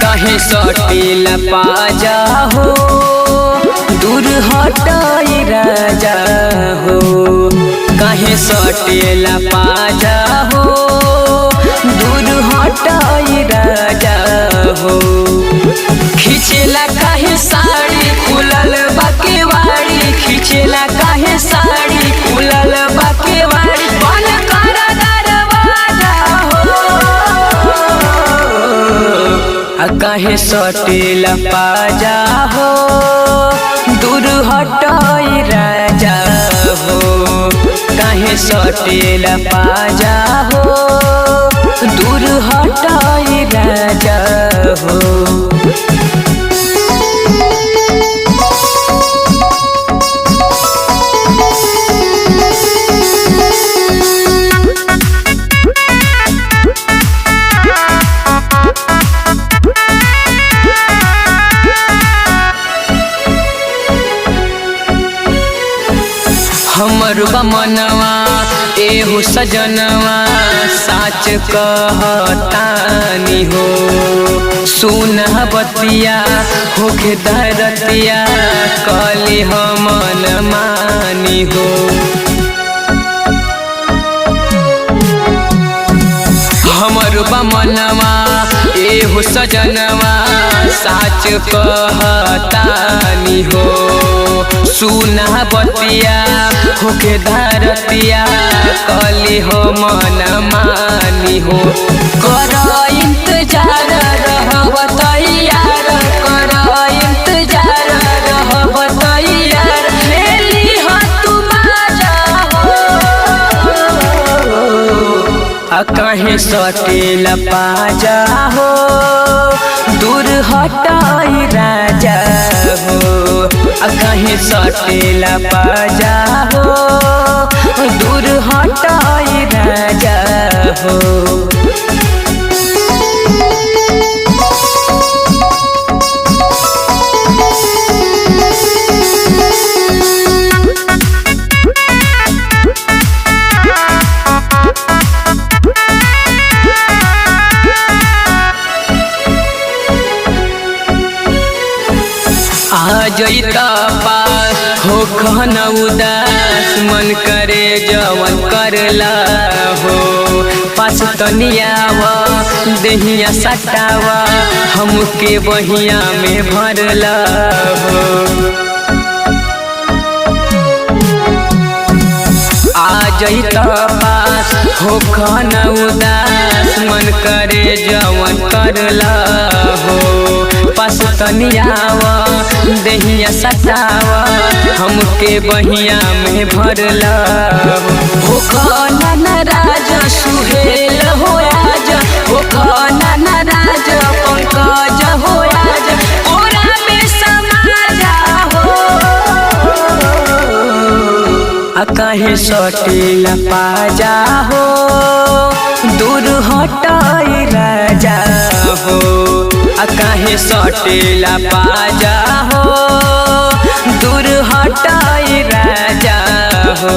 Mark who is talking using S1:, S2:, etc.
S1: काहे सटेला पाजा हो दूर हटाई राजा हो। काहे सटेला पाजा हो दूर हटाई राजा हो। खिचेला काहे साड़ी खुलल बाकेवाड़ी, खिचेला काहे साड़ी खुलल बाकेवाड़ी। बंद कर दरवाजा हो काहे सटेला पाजा हो दूर हटाई राजा हो। काहे सटेला पाजा हो दूर हटाई राजा हो। हमर मनवा एहो सजनवा साच कहतानी हो। सुन बतिया होखे दरतिया कली हमन मानी हो। हमर मनवा एहो सजनवा साच कहतानी हो। सुना बतिया होके धरतिया कली हो मन मानी हो। कर इंतजार रहब तैयार, कर इंतजार रहब तैयार। लेली हो तू माजा हो काहे सटेला पाजा हो दूर हटाई राजा हो। काहे सटेला पाजा हो दूर हटाई राजा हो। आ जइता पास हो कहना उदास मन करे जवन करला हो। पास तनियावा देहिया सटावा हमके बहिया में भरला हो। आ जइता पास हो कहना उदास मन करे जवन करला हो। पास तनियावा देहिया सटावा हमके बहिया में भरला हो। खाना नाराज सुहेल हो आज, हो खाना नाराज पंकज हो आज। ओरा में समाजा हो काहे सटेला पाजा हो दूर हटाई राजा हो। काहे सटेला पाजा हो दूर हटाई राजा हो।